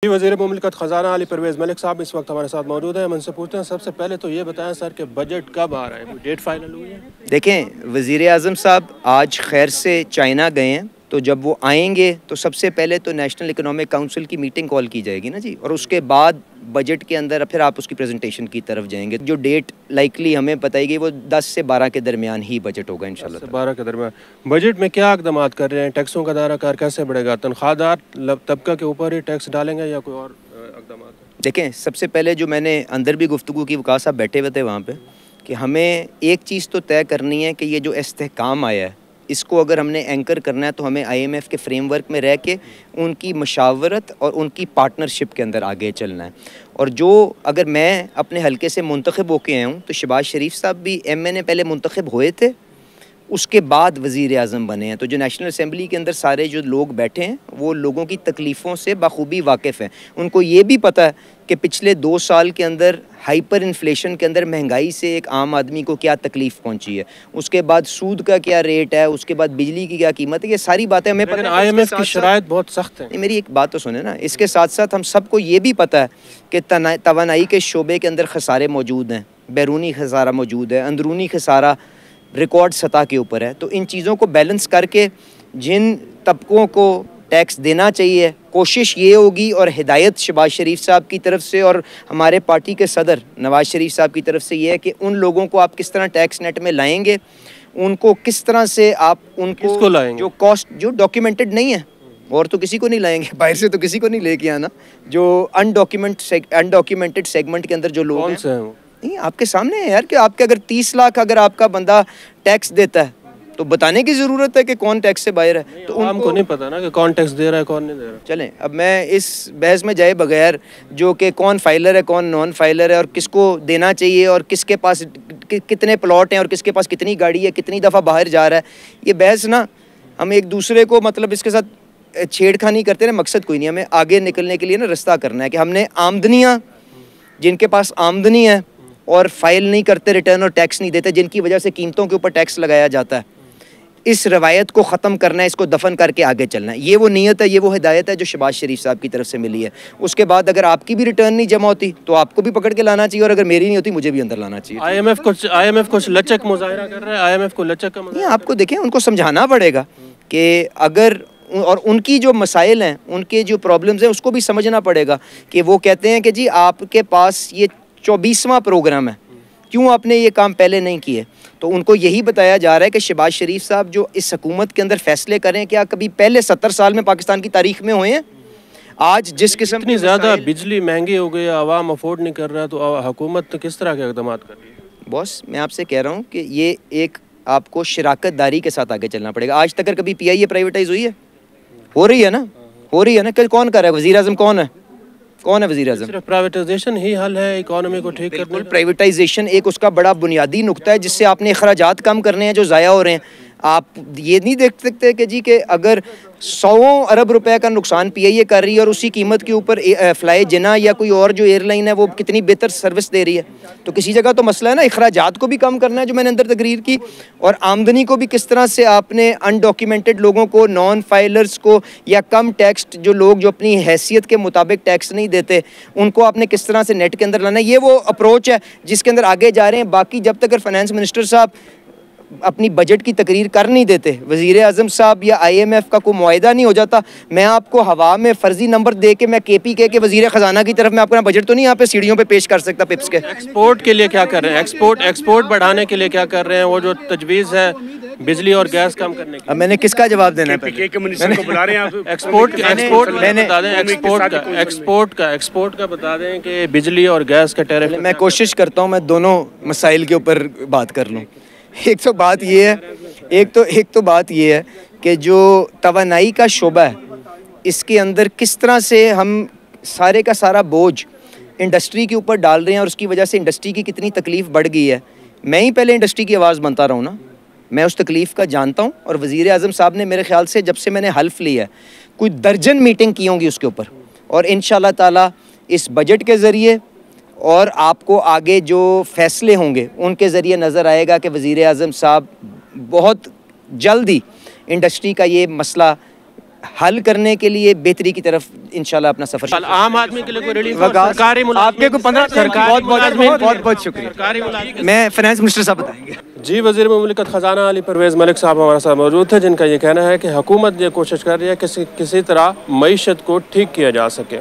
वज़ीर मुमलिकत ख़जाना अली परवेज़ मलिक साहब इस वक्त हमारे साथ मौजूद है। हम उनसे पूछते हैं, सबसे पहले तो ये बताएं सर कि बजट कब आ रहा है, कोई डेट फाइनल हुई है? देखें, वज़ीर आज़म साहब आज खैर से चाइना गए हैं, तो जब वो आएंगे तो सबसे पहले तो नेशनल इकोनॉमिक काउंसिल की मीटिंग कॉल की जाएगी ना जी, और उसके बाद बजट के अंदर फिर आप उसकी प्रेजेंटेशन की तरफ जाएंगे। जो डेट लाइकली हमें बताएगी वो 10 से 12 के दरमियान ही बजट होगा इंशाल्लाह। 10 से 12 के दरमियान बजट में क्या इक़दाम कर रहे हैं? टैक्सों का दायरा कार कैसे बढ़ेगा? तनख्वाहदार तबका के ऊपर ही टैक्स डालेंगे या कोई और इक़दाम? देखें, सबसे पहले जो मैंने अंदर भी गुफ्तगू की, वकास साहब बैठे हुए थे वहाँ पे, कि हमें एक चीज़ तो तय करनी है कि ये जो इस्तेहकाम आया है इसको अगर हमने एंकर करना है तो हमें IMF के फ्रेमवर्क में रह के उनकी मशावरत और उनकी पार्टनरशिप के अंदर आगे चलना है। और जो अगर मैं अपने हलके से मुंतखब होके आया हूँ तो शहबाज शरीफ साहब भी MNA पहले मुंतखब हुए थे, उसके बाद वज़ीर आज़म बने हैं। तो जो नेशनल असम्बली के अंदर सारे जो लोग बैठे हैं वो लोगों की तकलीफ़ों से बखूबी वाकिफ़ हैं। उनको ये भी पता है कि पिछले 2 साल के अंदर हाइपर इन्फ्लेशन के अंदर महंगाई से एक आम आदमी को क्या तकलीफ़ पहुंची है, उसके बाद सूद का क्या रेट है, उसके बाद बिजली की क्या कीमत है, ये सारी बातें हमें पता है। IMF की शराइत बहुत सख्त है। मेरी एक बात तो सुने ना, इसके साथ साथ हम सबको ये भी पता है कि तवानाई के शोबे के अंदर खसारे मौजूद हैं, बैरूनी खसारा मौजूद है, अंदरूनी खसारा रिकॉर्ड सतह के ऊपर है। तो इन चीज़ों को बैलेंस करके जिन तबकों को टैक्स देना चाहिए, कोशिश ये होगी और हिदायत शहबाज शरीफ साहब की तरफ से और हमारे पार्टी के सदर नवाज़ शरीफ साहब की तरफ से ये है कि उन लोगों को आप किस तरह टैक्स नेट में लाएंगे, उनको किस तरह से आप उनको लाएंगे? जो कॉस्ट जो डॉक्यूमेंटेड नहीं है, और तो किसी को नहीं लाएंगे, बाहर से तो किसी को नहीं लेके आना, जो अनडॉक्यूमेंटेड सेगमेंट के अंदर जो लोग हैं नहीं, आपके सामने है यार कि आपके अगर 30 लाख अगर आपका बंदा टैक्स देता है तो बताने की ज़रूरत है कि कौन टैक्स से बाहर है। तो हमको नहीं पता ना कि कौन टैक्स दे रहा है कौन नहीं दे रहा। चलें, अब मैं इस बहस में जाए बगैर जो कि कौन फाइलर है कौन नॉन फाइलर है और किसको देना चाहिए और किसके पास कितने प्लॉट हैं और किसके पास कितनी गाड़ी है, कितनी दफ़ा बाहर जा रहा है, ये बहस ना हम एक दूसरे को मतलब इसके साथ छेड़खानी करते हैं, मकसद कोई नहीं। हमें आगे निकलने के लिए ना रास्ता करना है कि हमने आमदनियाँ, जिनके पास आमदनी है और फाइल नहीं करते रिटर्न और टैक्स नहीं देते, जिनकी वजह से कीमतों के ऊपर टैक्स लगाया जाता है, इस रवायत को ख़त्म करना है, इसको दफन करके आगे चलना है। ये वो नीयत है, ये वो हिदायत है जो शहबाज शरीफ साहब की तरफ से मिली है। उसके बाद अगर आपकी भी रिटर्न नहीं जमा होती तो आपको भी पकड़ के लाना चाहिए, और अगर मेरी नहीं होती मुझे भी अंदर लाना चाहिए। IMF कुछ लचक मुजाहिरा कर रहा है, IMF को लचक का मुजाहिरा आपको देखें, उनको समझाना पड़ेगा कि अगर, और उनकी जो मसाइल हैं, उनके जो प्रॉब्लम्स हैं उसको भी समझना पड़ेगा कि वो कहते हैं कि जी आपके पास ये 24वां प्रोग्राम है, क्यों आपने ये काम पहले नहीं किए। तो उनको यही बताया जा रहा है कि शहबाज शरीफ साहब जो इस हुकूमत के अंदर फैसले करें, क्या कभी पहले 70 साल में पाकिस्तान की तारीख में हुए हैं? आज जिस किस्म इतनी ज़्यादा बिजली महंगी हो गई, आवाम अफोर्ड नहीं कर रहा, तो हुकूमत किस तरह के इक़दाम कर रही है? बॉस, मैं आपसे कह रहा हूँ कि ये एक आपको शराकत दारी के साथ आगे चलना पड़ेगा। आज तक कभी PIA प्राइवेटाइज हुई है? हो रही है ना, हो रही है ना। कौन कर रहा है? वज़ीर आज़म कौन है? कौन है वज़ीर आज़म? सिर्फ प्राइवेटाइजेशन ही हल है इकोनॉमी को ठीक करने का। प्राइवेटाइजेशन एक उसका बड़ा बुनियादी नुक्ता है जिससे आपने अखराजात कम करने हैं जो ज़ाया हो रहे हैं। आप ये नहीं देख सकते कि जी कि अगर 100 अरब रुपए का नुकसान PIA कर रही है और उसी कीमत के ऊपर फ्लाई जिना या कोई और जो एयरलाइन है वो कितनी बेहतर सर्विस दे रही है। तो किसी जगह तो मसला है ना, अखराजात को भी कम करना है जो मैंने अंदर तकरीर की, और आमदनी को भी किस तरह से आपने अनडॉक्यूमेंटेड लोगों को, नॉन फाइलर्स को, या कम टैक्स जो लोग जो अपनी हैसियत के मुताबिक टैक्स नहीं देते, उनको आपने किस तरह से नेट के अंदर लाना है। ये वो अप्रोच है जिसके अंदर आगे जा रहे हैं। बाकी जब तक फाइनेंस मिनिस्टर साहब अपनी बजट की तकरीर कर नहीं देते, वज़ीर आज़म साहब या IMF का कोई मुआहिदा नहीं हो जाता, मैं आपको हवा में फ़र्जी नंबर दे के मैं KPK के वज़ीर ख़जाना की तरफ मैं अपना बजट तो नहीं यहाँ पे सीढ़ियों पे पेश कर सकता पिप्स के। एक्सपोर्ट के लिए क्या कर रहे हैं? एक्सपोर्ट बढ़ाने के लिए क्या कर रहे हैं? वो जो तजवीज़ है बिजली और गैस कम करने की, अब मैंने किसका जवाब देना है? एक्सपोर्ट का बता दें कि बिजली और गैस का टैरिफ। मैं कोशिश करता हूँ मैं दोनों मसाइल के ऊपर बात कर लूँ। एक तो बात ये है कि जो तवानाई का शोबा है इसके अंदर किस तरह से हम सारे का सारा बोझ इंडस्ट्री के ऊपर डाल रहे हैं और उसकी वजह से इंडस्ट्री की कितनी तकलीफ़ बढ़ गई है। मैं ही पहले इंडस्ट्री की आवाज़ बनता रहा हूँ ना, मैं उस तकलीफ़ का जानता हूँ। और वज़ीर आज़म साहब ने मेरे ख़्याल से जब से मैंने हल्फ लिया है कोई दर्जन मीटिंग की होंगी उसके ऊपर, और इंशाअल्लाह ताला इस बजट के ज़रिए और आपको आगे जो फ़ैसले होंगे उनके ज़रिए नज़र आएगा कि वज़ीर आज़म साहब बहुत जल्दी इंडस्ट्री का ये मसला हल करने के लिए बेहतरी की तरफ इंशाल्लाह अपना सफर। आम आदमी के लिए कोई रिलीफ वकास, सरकारी आपके को 15 बहुत बहुत शुक्रिया। सरकारी मुलाजिम मैं फाइनेंस मिनिस्टर साहब बताएंगे। जी, वज़ीर मुमलिकत ख़जाना अली परवेज़ मलिक साहब हमारे साथ मौजूद थे, जिनका ये कहना है कि हुकूमत ये कोशिश कर रही है कि किसी तरह मईशत को ठीक किया जा सके।